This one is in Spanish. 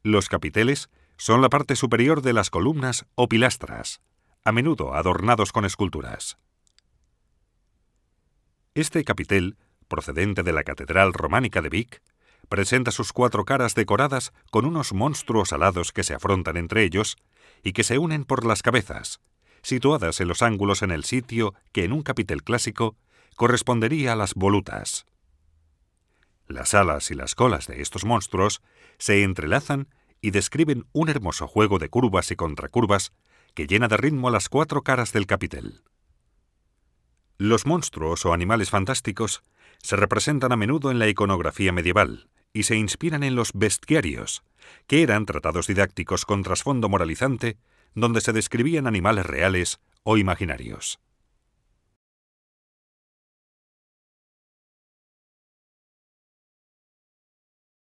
Los capiteles son la parte superior de las columnas o pilastras, a menudo adornados con esculturas. Este capitel, procedente de la Catedral Románica de Vic, presenta sus 4 caras decoradas con unos monstruos alados que se afrontan entre ellos y que se unen por las cabezas, situadas en los ángulos en el sitio que en un capitel clásico correspondería a las volutas. Las alas y las colas de estos monstruos se entrelazan y describen un hermoso juego de curvas y contracurvas que llena de ritmo las 4 caras del capitel. Los monstruos o animales fantásticos se representan a menudo en la iconografía medieval y se inspiran en los bestiarios, que eran tratados didácticos con trasfondo moralizante donde se describían animales reales o imaginarios.